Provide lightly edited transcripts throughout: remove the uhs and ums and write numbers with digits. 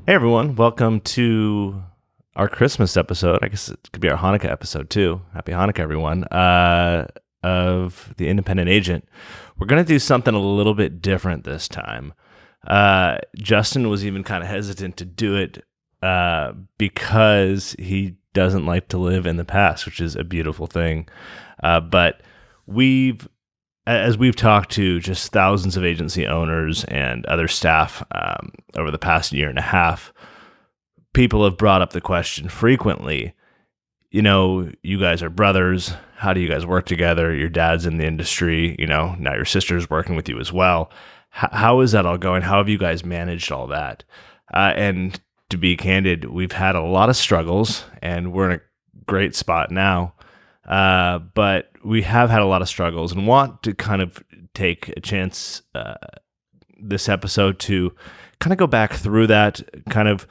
Hey everyone, welcome to our Christmas episode. I guess it could be our Hanukkah episode too. Happy Hanukkah, everyone. Of the Independent Agent. We're going to do something a little bit different this time. Justin was even kind of hesitant to do it because he doesn't like to live in the past, which is a beautiful thing. But as we've talked to just thousands of agency owners and other staff over the past year and a half, people have brought up the question frequently, you guys are brothers. How do you guys work together? Your dad's in the industry, now your sister's working with you as well. How is that all going? How have you guys managed all that? And to be candid, we've had a lot of struggles and we're in a great spot now. But we have had a lot of struggles and want to kind of take a chance this episode to kind of go back through that, kind of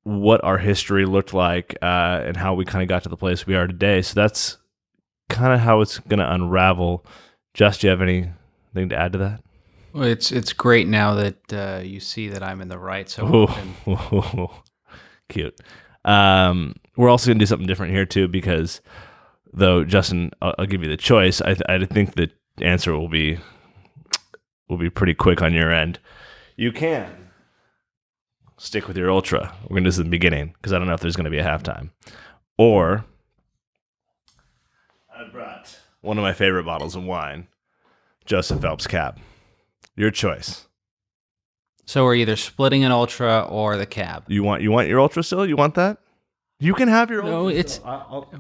what our history looked like and how we kind of got to the place we are today. So that's kind of how it's going to unravel. Just, do you have anything to add to that? Well, it's great now that you see that I'm in the right. So cute. We're also going to do something different here too, because though, Justin, I'll give you the choice. I think the answer will be pretty quick on your end. You can stick with your Ultra. We're going to do this in the beginning because I don't know if there's going to be a halftime. Or I brought one of my favorite bottles of wine, Joseph Phelps Cab. Your choice. So we're either splitting an Ultra or the Cab. You want your Ultra still? You want that? You can have your No, Ultra. it's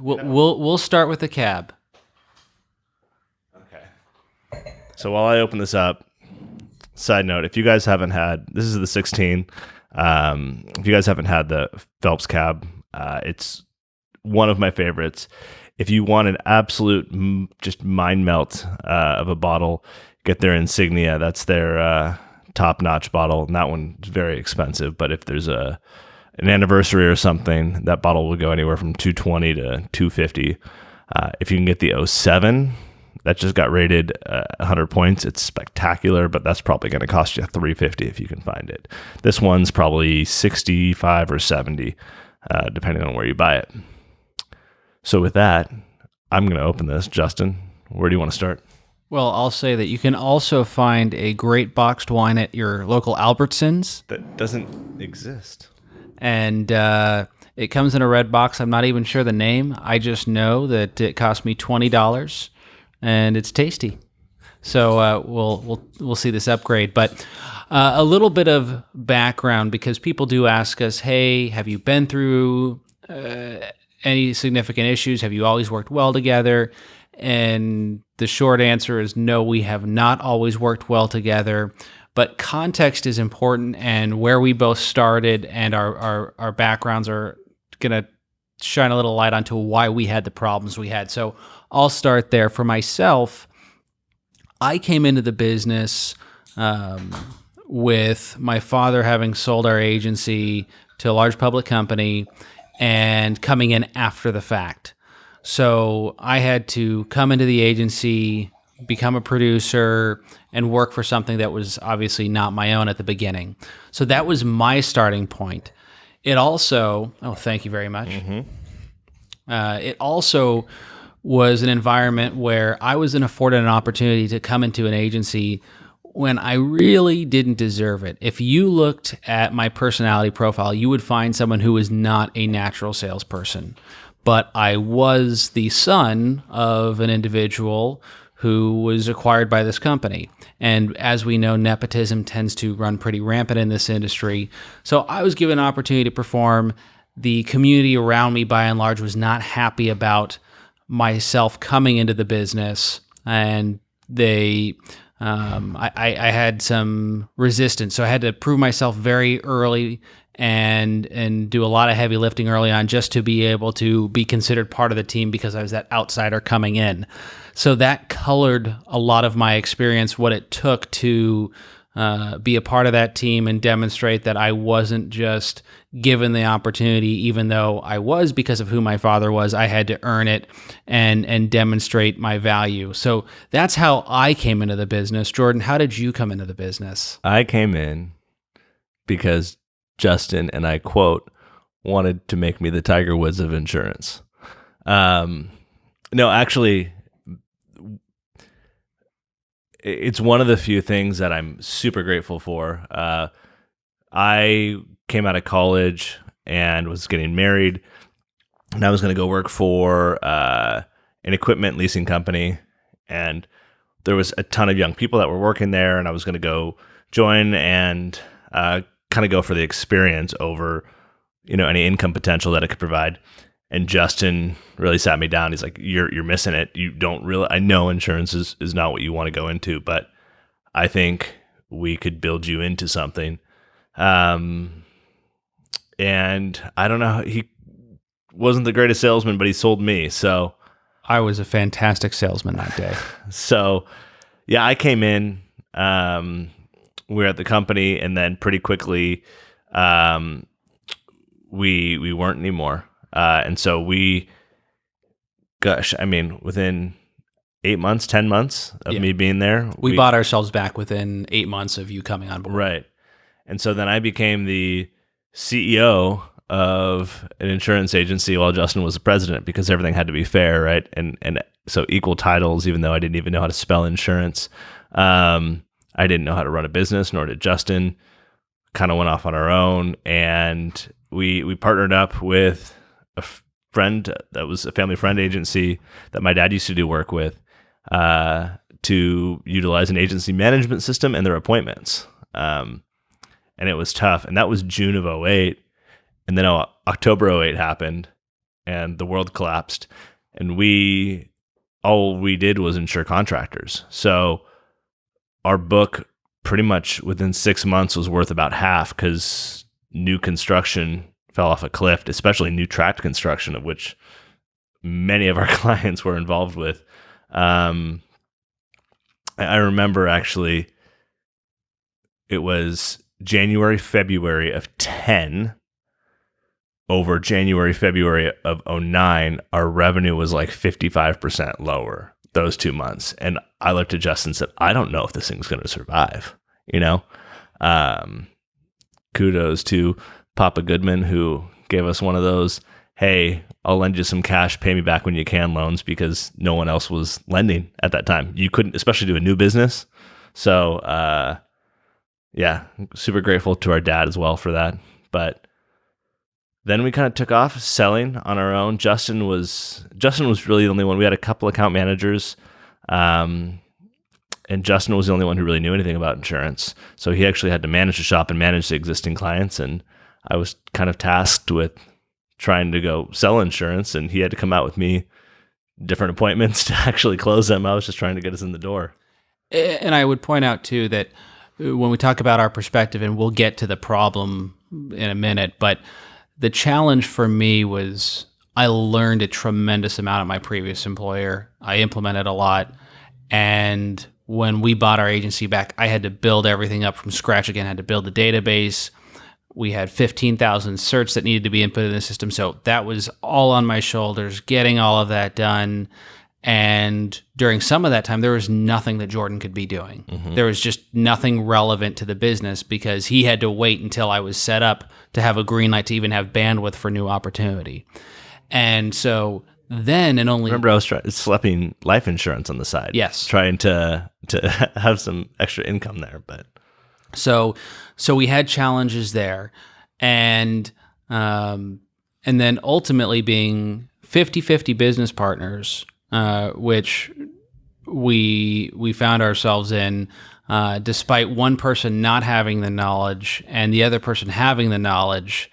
we'll start with the Cab. Okay. So while I open this up, side note: if you guys haven't had, this is the 16. If you guys haven't had the Phelps Cab, it's one of my favorites. If you want an absolute just mind melt of a bottle, get their Insignia. That's their top-notch bottle, and that one's very expensive. But if there's an anniversary or something, that bottle will go anywhere from $220 to $250. If you can get the 07, that just got rated 100 points. It's spectacular, but that's probably going to cost you $350 if you can find it. This one's probably 65 or 70, depending on where you buy it. So with that, I'm going to open this. Justin, where do you want to start? Well, I'll say that you can also find a great boxed wine at your local Albertsons. That doesn't exist. And it comes in a red box. I'm not even sure the name. I just know that it cost me $20, and it's tasty. So we'll see this upgrade. But a little bit of background, because people do ask us, hey, have you been through any significant issues? Have you always worked well together? And the short answer is no, we have not always worked well together. But context is important, and where we both started and our backgrounds are going to shine a little light onto why we had the problems we had. So I'll start there. For myself, I came into the business with my father having sold our agency to a large public company and coming in after the fact. So I had to come into the agency, become a producer, and work for something that was obviously not my own at the beginning. So that was my starting point. It also, thank you very much. Mm-hmm. It also was an environment where I was afforded an opportunity to come into an agency when I really didn't deserve it. If you looked at my personality profile, you would find someone who was not a natural salesperson. But I was the son of an individual who was acquired by this company. And as we know, nepotism tends to run pretty rampant in this industry. So I was given an opportunity to perform. The community around me, by and large, was not happy about myself coming into the business. And I had some resistance. So I had to prove myself very early and do a lot of heavy lifting early on just to be able to be considered part of the team, because I was that outsider coming in. So that colored a lot of my experience, what it took to be a part of that team and demonstrate that I wasn't just given the opportunity, even though I was, because of who my father was. I had to earn it and demonstrate my value. So that's how I came into the business. Jordan, how did you come into the business? I came in because Justin, and I quote, wanted to make me the Tiger Woods of insurance. No, actually, it's one of the few things that I'm super grateful for. I came out of college and was getting married, and I was going to go work for an equipment leasing company, and there was a ton of young people that were working there, and I was going to go join and kind of go for the experience over, any income potential that it could provide. And Justin really sat me down. He's like, you're missing it. You don't really, I know insurance is not what you want to go into, but I think we could build you into something. And I don't know, he wasn't the greatest salesman, but he sold me. So I was a fantastic salesman that day. So yeah, I came in, we were at the company, and then pretty quickly, we weren't anymore. And so within 8 months, 10 months of me being there, we bought ourselves back within 8 months of you coming on board. Right. And so then I became the CEO of an insurance agency while Justin was the president, because everything had to be fair, right? And so equal titles, even though I didn't even know how to spell insurance. I didn't know how to run a business, nor did Justin. Kind of went off on our own, and we partnered up with a friend that was a family friend agency that my dad used to do work with, to utilize an agency management system and their appointments. And it was tough. And that was June of 2008. And then October 2008 happened, and the world collapsed. And all we did was insure contractors. So our book pretty much within 6 months was worth about half, because new construction fell off a cliff, especially new tract construction, of which many of our clients were involved with. I remember actually it was January, February of 10 over January, February of 09, our revenue was like 55% lower those 2 months. And I looked at Justin and said, I don't know if this thing's going to survive, kudos to Papa Goodman, who gave us one of those, hey, I'll lend you some cash, pay me back when you can loans, because no one else was lending at that time. You couldn't, especially do a new business. So, yeah, super grateful to our dad as well for that. But then we kind of took off selling on our own. Justin was really the only one. We had a couple account managers, and Justin was the only one who really knew anything about insurance. So he actually had to manage the shop and manage the existing clients, and I was kind of tasked with trying to go sell insurance, and he had to come out with me different appointments to actually close them. I was just trying to get us in the door. And I would point out too that when we talk about our perspective, and we'll get to the problem in a minute, but the challenge for me was I learned a tremendous amount at my previous employer. I implemented a lot. And when we bought our agency back, I had to build everything up from scratch again. I had to build the database. We had 15,000 certs that needed to be input in the system. So that was all on my shoulders, getting all of that done. And during some of that time, there was nothing that Jordan could be doing. Mm-hmm. There was just nothing relevant to the business, because he had to wait until I was set up to have a green light to even have bandwidth for new opportunity. And so then, and only... Remember, I was schlepping life insurance on the side. Yes. Trying to have some extra income there. But So we had challenges there. And then ultimately being 50-50 business partners, which we found ourselves in, despite one person not having the knowledge and the other person having the knowledge.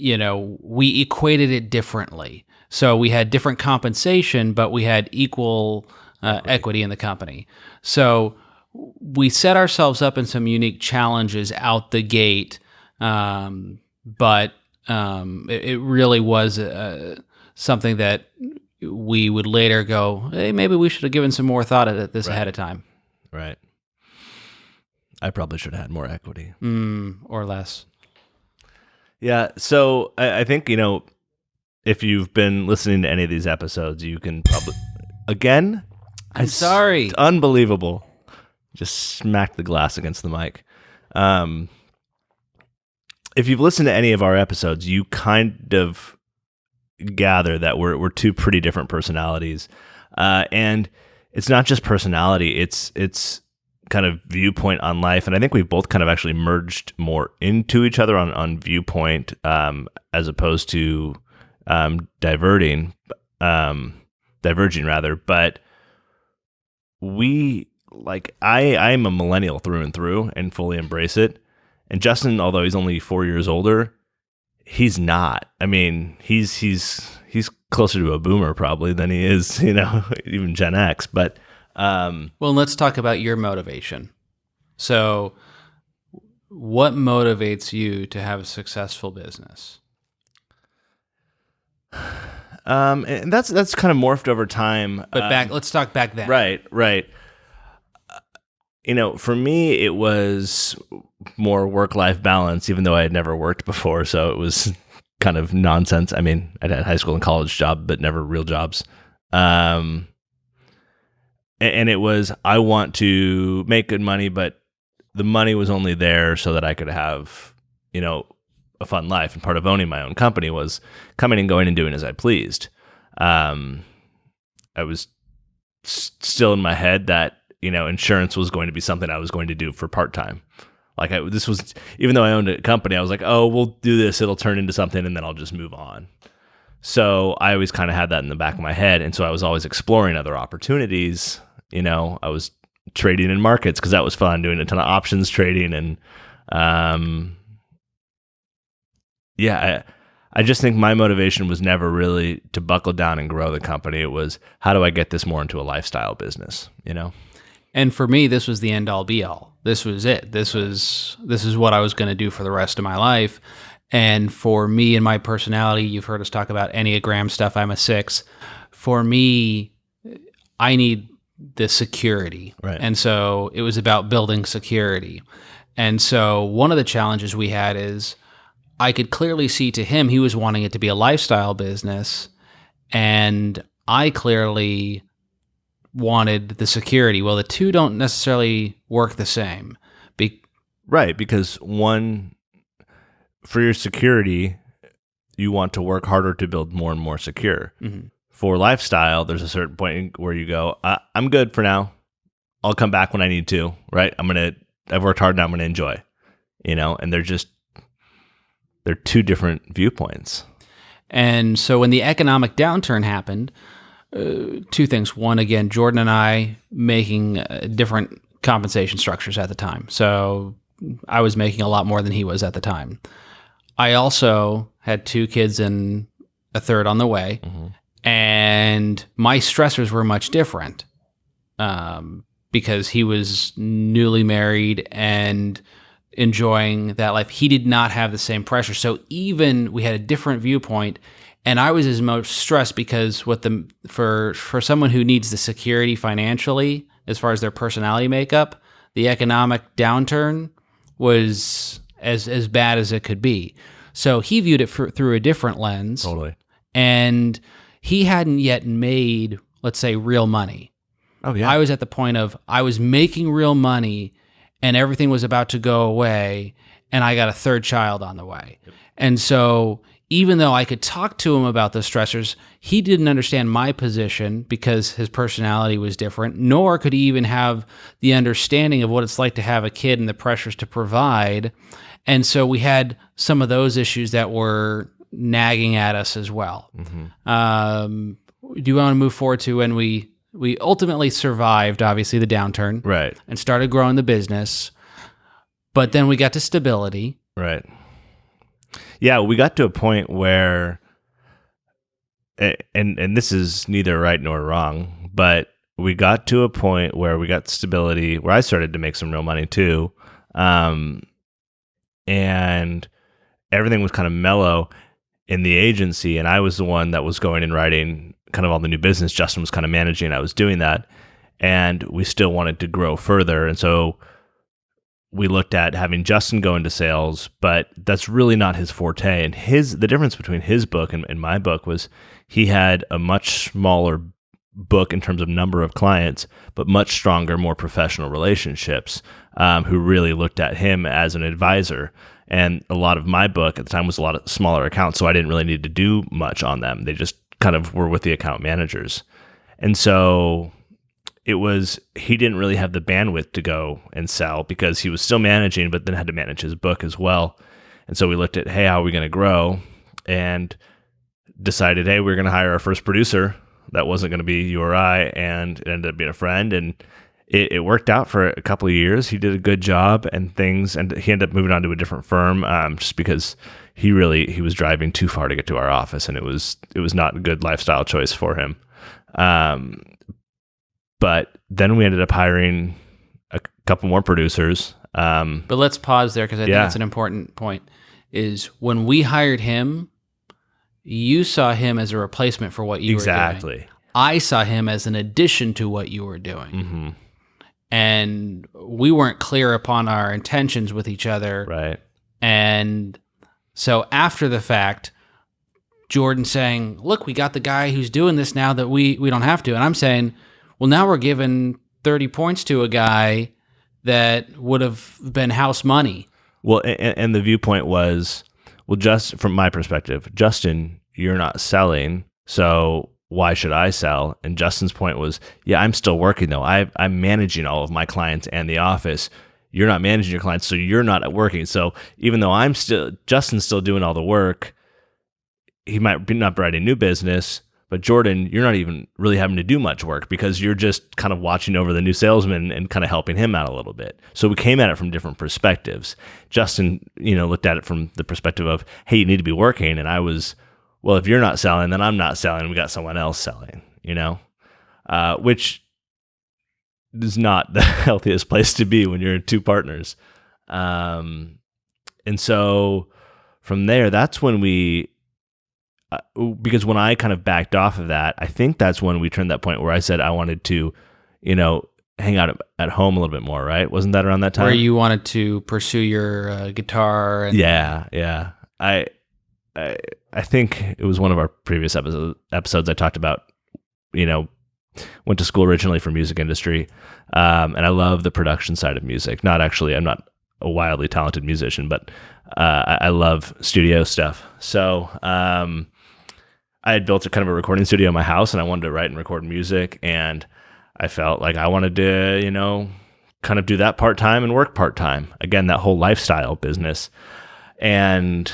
We equated it differently. So we had different compensation, but we had equal equity in the company. So we set ourselves up in some unique challenges out the gate, but it really was something that we would later go, hey, maybe we should have given some more thought at this ahead of time. Right. I probably should have had more equity. Or less. Yeah. So I think, if you've been listening to any of these episodes, you can probably, again, I'm sorry. It's unbelievable. Just smacked the glass against the mic. if you've listened to any of our episodes, you kind of gather that we're two pretty different personalities, and it's not just personality; it's kind of viewpoint on life. And I think we've both kind of actually merged more into each other on viewpoint, as opposed to diverging rather. But I'm a millennial through and through and fully embrace it. And Justin, although he's only 4 years older, he's not. I mean, he's closer to a boomer probably than he is, even Gen X. But well, let's talk about your motivation. So, what motivates you to have a successful business? And that's kind of morphed over time. But let's talk back then. Right. For me, it was more work-life balance, even though I had never worked before. So it was kind of nonsense. I mean, I had a high school and college job, but never real jobs. And it was, I want to make good money, but the money was only there so that I could have, a fun life. And part of owning my own company was coming and going and doing as I pleased. I was still in my head that, insurance was going to be something I was going to do for part-time. This was, even though I owned a company, I was like, oh, we'll do this. It'll turn into something and then I'll just move on. So I always kind of had that in the back of my head. And so I was always exploring other opportunities. I was trading in markets because that was fun, doing a ton of options trading. And I just think my motivation was never really to buckle down and grow the company. It was, how do I get this more into a lifestyle business, And for me, this was the end all be all. This was it. This is what I was going to do for the rest of my life. And for me and my personality, you've heard us talk about Enneagram stuff. I'm a 6. For me, I need the security. Right. And so it was about building security. And so one of the challenges we had is I could clearly see to him, he was wanting it to be a lifestyle business. And I clearly wanted the security. Well, the two don't necessarily work the same. Right, because one, for your security, you want to work harder to build more and more secure. Mm-hmm. For lifestyle, there's a certain point where you go, I'm good for now. I'll come back when I need to, right? I've worked hard now, I'm going to enjoy, and they're two different viewpoints. And so when the economic downturn happened, two things. One, again, Jordan and I making different compensation structures at the time. So I was making a lot more than he was at the time. I also had 2 kids and a third on the way. Mm-hmm. And my stressors were much different because he was newly married and enjoying that life. He did not have the same pressure. So even we had a different viewpoint, and I was as most stressed because for someone who needs the security financially, as far as their personality makeup, the economic downturn was as bad as it could be. So he viewed it through a different lens. Totally. And he hadn't yet made, let's say, real money. Oh, yeah. I was at the point of I was making real money and everything was about to go away and I got a 3rd child on the way. Yep. And so even though I could talk to him about the stressors, he didn't understand my position because his personality was different, nor could he even have the understanding of what it's like to have a kid and the pressures to provide. And so we had some of those issues that were nagging at us as well. Mm-hmm. Do you want to move forward to when we ultimately survived, obviously, the downturn, right, and started growing the business, but then we got to stability. Right. Yeah, we got to a point where, and this is neither right nor wrong, but we got to a point where we got stability, where I started to make some real money too, and everything was kind of mellow in the agency, and I was the one that was going and writing kind of all the new business. Justin was kind of managing, I was doing that, and we still wanted to grow further, and so we looked at having Justin go into sales, but that's really not his forte. And the difference between his book and my book was he had a much smaller book in terms of number of clients, but much stronger, more professional relationships, who really looked at him as an advisor. And a lot of my book at the time was a lot of smaller accounts, so I didn't really need to do much on them. They just kind of were with the account managers. And so he didn't really have the bandwidth to go and sell because he was still managing, but then had to manage his book as well. And so we looked at, hey, how are we going to grow? And decided, hey, we're going to hire our first producer. That wasn't going to be you or I, and it ended up being a friend. And it worked out for a couple of years. He did a good job and he ended up moving on to a different firm just because he was driving too far to get to our office, and it was not a good lifestyle choice for him. But then we ended up hiring a couple more producers. But let's pause there because I think that's an important point. Is when we hired him, you saw him as a replacement for what you were doing. Exactly. I saw him as an addition to what you were doing. Mm-hmm. And we weren't clear upon our intentions with each other. Right. And so after the fact, Jordan saying, look, we got the guy who's doing this now that we don't have to. And I'm saying, well, now we're giving 30 points to a guy that would have been house money. Well, and the viewpoint was, well, just from my perspective, Justin, you're not selling, so why should I sell? And Justin's point was, yeah, I'm still working though. I'm managing all of my clients and the office. You're not managing your clients, so you're not working. So even though Justin's still doing all the work, he might be not writing new business, but Jordan, you're not even really having to do much work because you're just kind of watching over the new salesman and kind of helping him out a little bit. So we came at it from different perspectives. Justin, looked at it from the perspective of, hey, you need to be working. And I was, well, if you're not selling, then I'm not selling. We got someone else selling, which is not the healthiest place to be when you're two partners. And so from there, that's when because when I kind of backed off of that, I think that's when we turned that point where I said I wanted to, hang out at home a little bit more, right? Wasn't that around that time? Where you wanted to pursue your guitar? And Yeah. I think it was one of our previous episodes I talked about, went to school originally for music industry, and I love the production side of music. I'm not a wildly talented musician, but I love studio stuff. So I had built a kind of a recording studio in my house, and I wanted to write and record music, and I felt like I wanted to, kind of do that part-time and work part-time. Again, that whole lifestyle business. And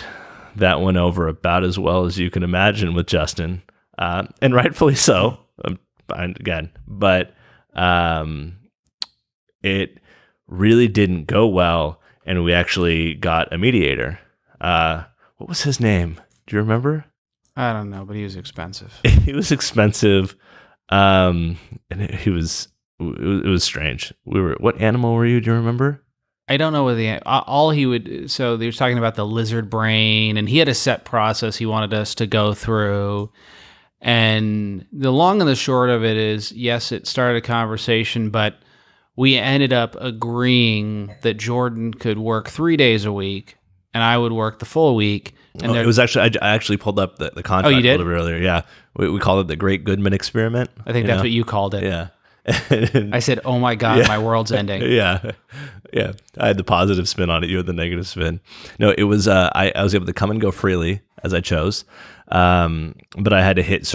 that went over about as well as you can imagine with Justin, and rightfully so, again. But it really didn't go well, and we actually got a mediator. What was his name? Do you remember? I don't know, but he was expensive. He was expensive, and it was strange. What animal were you? Do you remember? I don't know what all he would. So they were talking about the lizard brain, and he had a set process he wanted us to go through. And the long and the short of it is, yes, it started a conversation, but we ended up agreeing that Jordan could work 3 days a week, and I would work the full week. And it was actually, I actually pulled up the contract you did? a little bit earlier. Yeah, we called it the Great Goodman Experiment. I think that's what you called it. Yeah. I said, "Oh my God, my world's ending." Yeah. I had the positive spin on it. You had the negative spin. No, it was. I was able to come and go freely as I chose, but I had to hit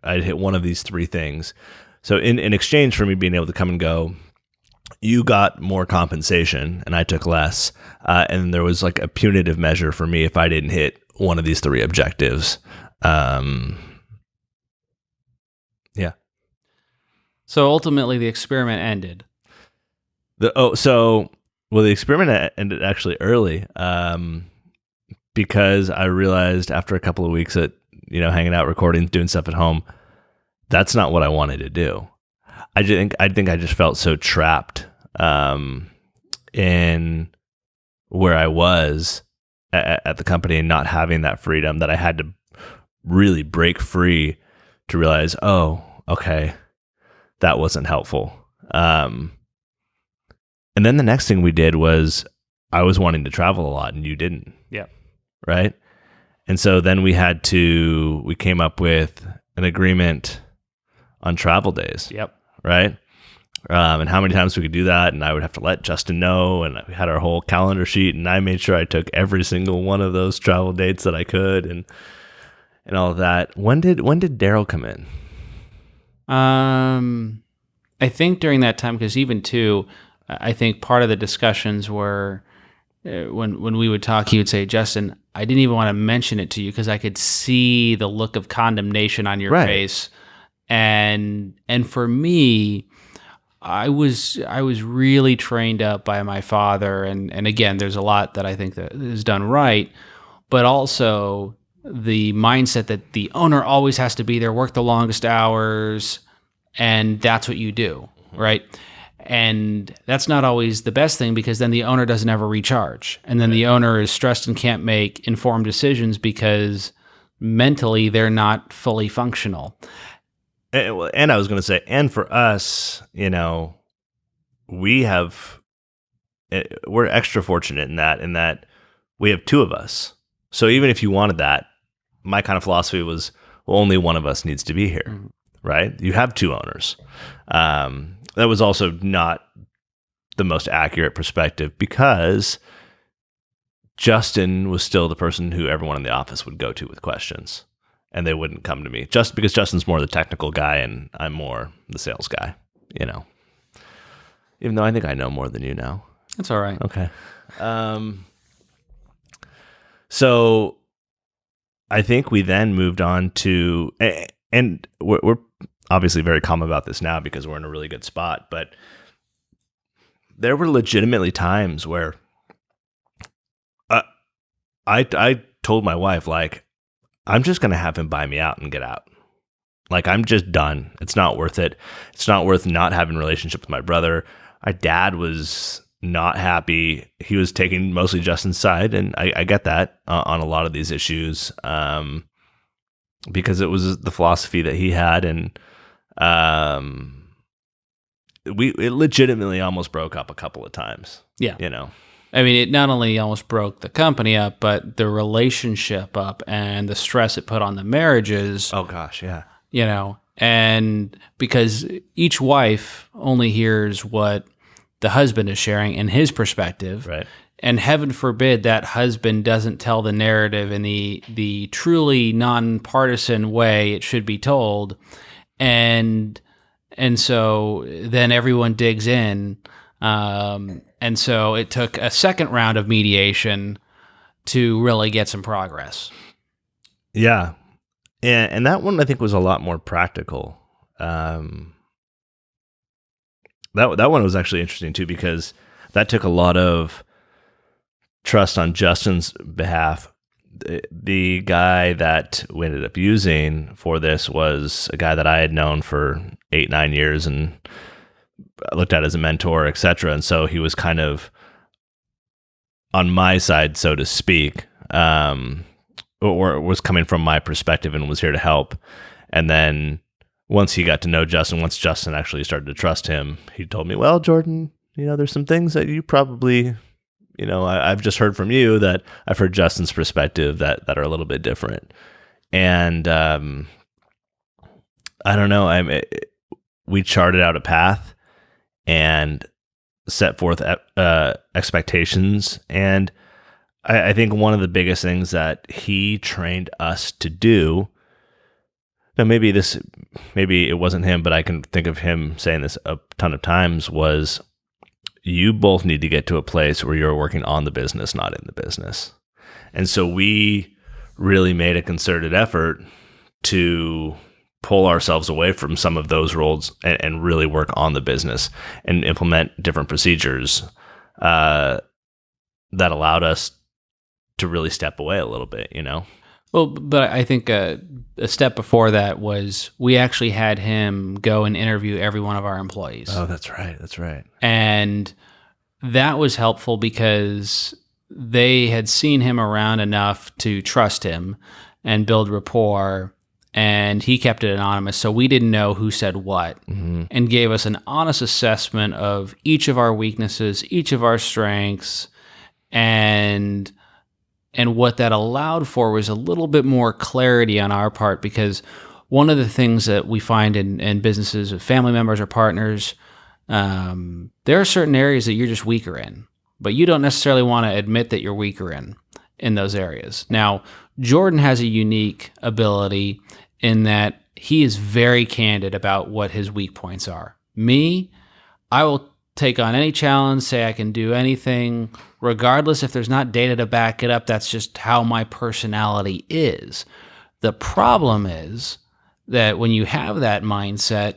I'd hit one of these three things. So in exchange for me being able to come and go, you got more compensation, and I took less. And there was like a punitive measure for me if I didn't hit one of these three objectives. Yeah. So ultimately, the experiment ended. The experiment ended actually early, because I realized after a couple of weeks at hanging out, recording, doing stuff at home, that's not what I wanted to do. I think I just felt so trapped in where I was at the company and not having that freedom that I had to really break free to realize, oh, okay, that wasn't helpful. And then the next thing we did was I was wanting to travel a lot and you didn't. Yeah. Right. And so then we came up with an agreement on travel days. Yep. Right. and how many times we could do that. And I would have to let Justin know. And we had our whole calendar sheet, and I made sure I took every single one of those travel dates that I could, and all of that. When did Daryl come in? I think during that time, because even too, I think part of the discussions were when we would talk, he would say, Justin, I didn't even want to mention it to you because I could see the look of condemnation on your face. And for me, I was really trained up by my father. And again, there's a lot that I think that is done right, but also the mindset that the owner always has to be there, work the longest hours, and that's what you do, right? And that's not always the best thing, because then the owner doesn't ever recharge. And then the owner is stressed and can't make informed decisions because mentally they're not fully functional. And I was going to say, and for us, we're extra fortunate in that we have two of us. So even if you wanted that, my kind of philosophy was, well, only one of us needs to be here, right? You have two owners. That was also not the most accurate perspective, because Justin was still the person who everyone in the office would go to with questions, and they wouldn't come to me, just because Justin's more the technical guy and I'm more the sales guy, even though I think I know more than you now. That's all right. Okay. So I think we then moved on to, and we're obviously very calm about this now because we're in a really good spot, but there were legitimately times where I told my wife, like, I'm just going to have him buy me out and get out. Like, I'm just done. It's not worth it. It's not worth not having a relationship with my brother. My dad was not happy. He was taking mostly Justin's side, and I get that on a lot of these issues, because it was the philosophy that he had, and it legitimately almost broke up a couple of times. Yeah. I mean, it not only almost broke the company up, but the relationship up, and the stress it put on the marriages. Oh gosh, yeah. And because each wife only hears what the husband is sharing in his perspective. Right. And heaven forbid that husband doesn't tell the narrative in the truly nonpartisan way it should be told. And so then everyone digs in. And so it took a second round of mediation to really get some progress. Yeah. And that one I think was a lot more practical. That one was actually interesting too, because that took a lot of trust on Justin's behalf. The guy that we ended up using for this was a guy that I had known for 8-9 years and looked at as a mentor, etc. And so he was kind of on my side, so to speak, or was coming from my perspective and was here to help. And then once he got to know Justin, once Justin actually started to trust him, he told me, well, Jordan, there's some things that you probably, I've just heard from you that I've heard Justin's perspective that are a little bit different. And I don't know, we charted out a path and set forth expectations. And I think one of the biggest things that he trained us to do, now maybe it wasn't him, but I can think of him saying this a ton of times, was you both need to get to a place where you're working on the business, not in the business. And so we really made a concerted effort to pull ourselves away from some of those roles and really work on the business and implement different procedures that allowed us to really step away a little bit, Well, but I think a step before that was we actually had him go and interview every one of our employees. Oh, that's right. That's right. And that was helpful because they had seen him around enough to trust him and build rapport, and he kept it anonymous, so we didn't know who said what, and gave us an honest assessment of each of our weaknesses, each of our strengths, and what that allowed for was a little bit more clarity on our part, because one of the things that we find in businesses with family members or partners, there are certain areas that you're just weaker in, but you don't necessarily want to admit that you're weaker in those areas. Now, Jordan has a unique ability in that he is very candid about what his weak points are. Me, I will take on any challenge, say I can do anything, regardless if there's not data to back it up. That's just how my personality is. The problem is that when you have that mindset,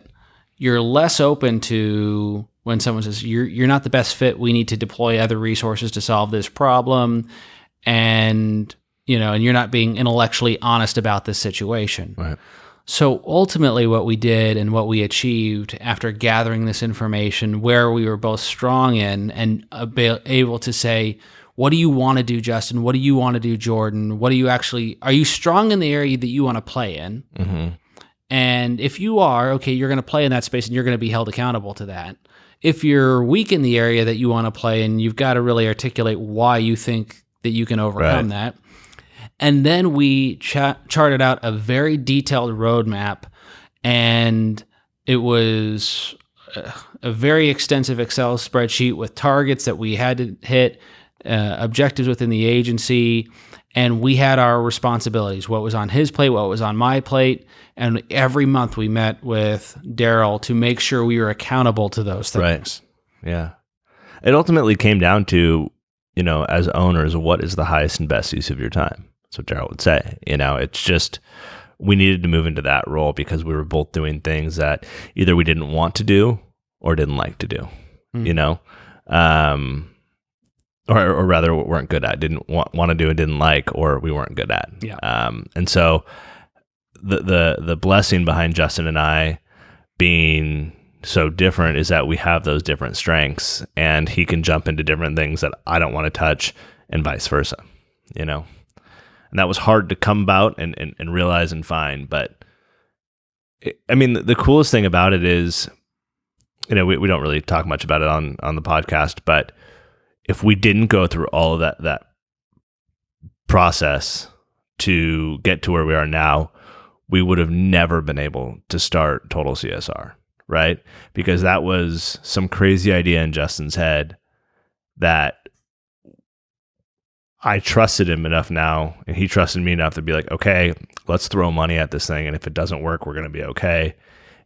you're less open to when someone says, you're not the best fit, we need to deploy other resources to solve this problem, and you're not being intellectually honest about this situation. Right. So ultimately what we did and what we achieved after gathering this information, where we were both strong in and able to say, what do you want to do, Justin? What do you want to do, Jordan? Are you strong in the area that you want to play in? Mm-hmm. And if you are, okay, you're going to play in that space and you're going to be held accountable to that. If you're weak in the area that you want to play in, you've got to really articulate why you think that you can overcome that. And then we charted out a very detailed roadmap, and it was a very extensive Excel spreadsheet with targets that we had to hit, objectives within the agency, and we had our responsibilities, what was on his plate, what was on my plate, and every month we met with Daryl to make sure we were accountable to those things. Right. Yeah. It ultimately came down to, as owners, what is the highest and best use of your time? That's what Daryl would say. It's just, we needed to move into that role because we were both doing things that either we didn't want to do or didn't like to do, or rather weren't good at, didn't want to do and didn't like, or we weren't good at. Yeah. And so the blessing behind Justin and I being so different is that we have those different strengths, and he can jump into different things that I don't want to touch, and vice versa, And that was hard to come about and realize and find. But the coolest thing about it is, we don't really talk much about it on the podcast, but if we didn't go through all of that process to get to where we are now, we would have never been able to start Total CSR, right? Because that was some crazy idea in Justin's head that I trusted him enough now, and he trusted me enough to be like, okay, let's throw money at this thing, and if it doesn't work, we're going to be okay.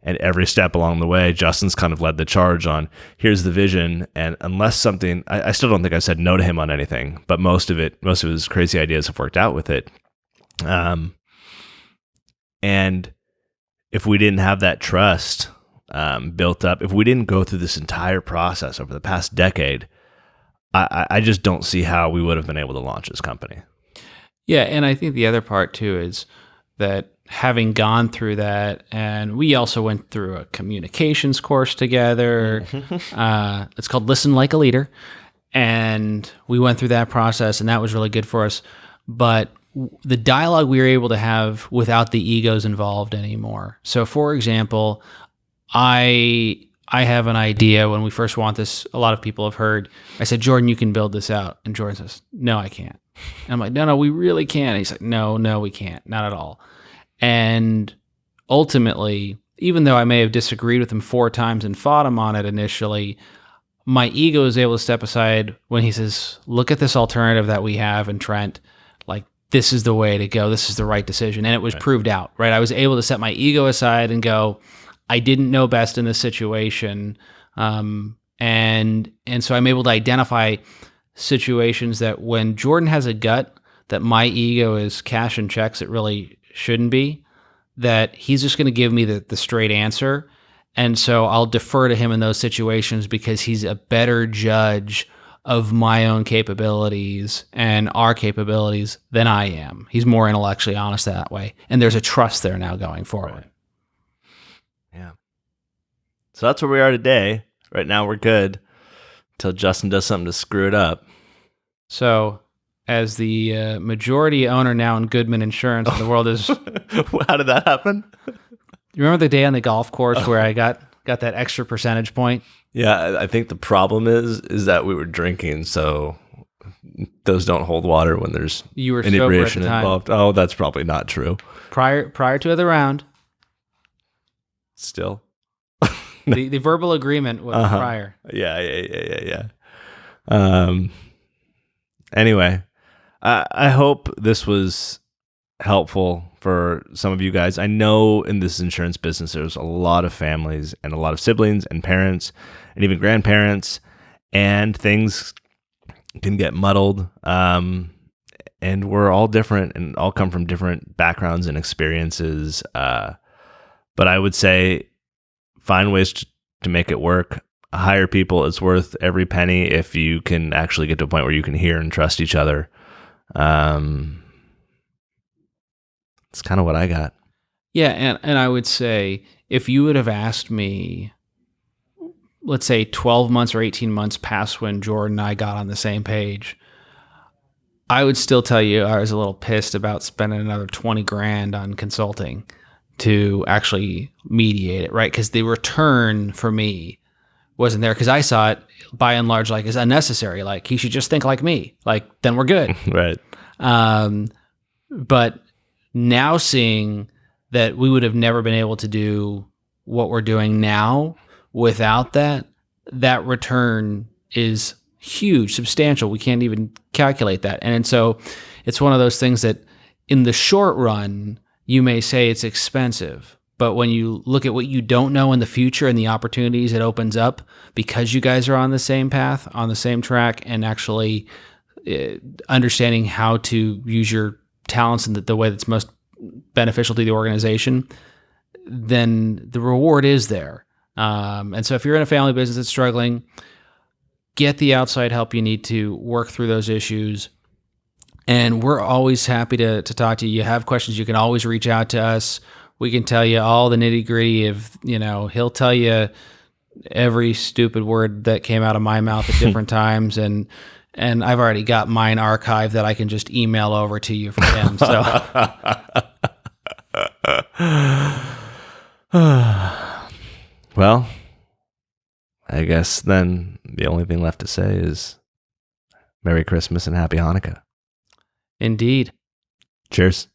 And every step along the way, Justin's kind of led the charge on, here's the vision, and unless something, I still don't think I've said no to him on anything, but most of his crazy ideas have worked out with it. And if we didn't have that trust built up, if we didn't go through this entire process over the past decade, I just don't see how we would have been able to launch this company. Yeah, and I think the other part too is that having gone through that, and we also went through a communications course together. It's called Listen Like a Leader, and we went through that process, and that was really good for us. But the dialogue we were able to have without the egos involved anymore. So, for example, I have an idea. When we first want this, a lot of people have heard, I said, Jordan, you can build this out. And Jordan says, no, I can't. And I'm like, no, we really can. And he's like, no, we can't. Not at all. And ultimately, even though I may have disagreed with him 4 times and fought him on it initially, my ego is able to step aside when he says, look at this alternative that we have in Trent. Like, this is the way to go. This is the right decision. And it was proved out, right? I was able to set my ego aside and go, I didn't know best in this situation. And so I'm able to identify situations that when Jordan has a gut that my ego is cashing checks, it really shouldn't be, that he's just going to give me the straight answer. And so I'll defer to him in those situations because he's a better judge of my own capabilities and our capabilities than I am. He's more intellectually honest that way. And there's a trust there now going forward. Right. Yeah. So that's where we are today. Right now we're good until Justin does something to screw it up. So as the majority owner now in Goodman Insurance in the world is... How did that happen? You remember the day on the golf course where I got that extra percentage point? Yeah, I think the problem is that we were drinking, so those don't hold water when there's inebriation involved. Oh, that's probably not true. Prior to the round. Still. The verbal agreement was prior. Yeah. Anyway, I hope this was helpful for some of you guys. I know in this insurance business, there's a lot of families and a lot of siblings and parents and even grandparents, and things can get muddled. And we're all different and all come from different backgrounds and experiences. But I would say find ways to make it work. Hire people. It's worth every penny if you can actually get to a point where you can hear and trust each other. It's kind of what I got. Yeah, and I would say if you would have asked me, let's say 12 months or 18 months past when Jordan and I got on the same page, I would still tell you I was a little pissed about spending another 20 grand on consulting to actually mediate it, right? Because the return for me wasn't there, because I saw it by and large like as unnecessary. Like, he should just think like me. Like, then we're good. Right. But now seeing that we would have never been able to do what we're doing now without that return is huge, substantial. We can't even calculate that. And so it's one of those things that in the short run, you may say it's expensive, but when you look at what you don't know in the future and the opportunities it opens up because you guys are on the same path, on the same track, and actually understanding how to use your talents in the way that's most beneficial to the organization, then the reward is there. And so if you're in a family business that's struggling, get the outside help you need to work through those issues. And we're always happy to talk to you. You have questions, you can always reach out to us. We can tell you all the nitty gritty of, he'll tell you every stupid word that came out of my mouth at different times. And I've already got mine archived that I can just email over to you from him. So, well, I guess then the only thing left to say is Merry Christmas and Happy Hanukkah. Indeed. Cheers.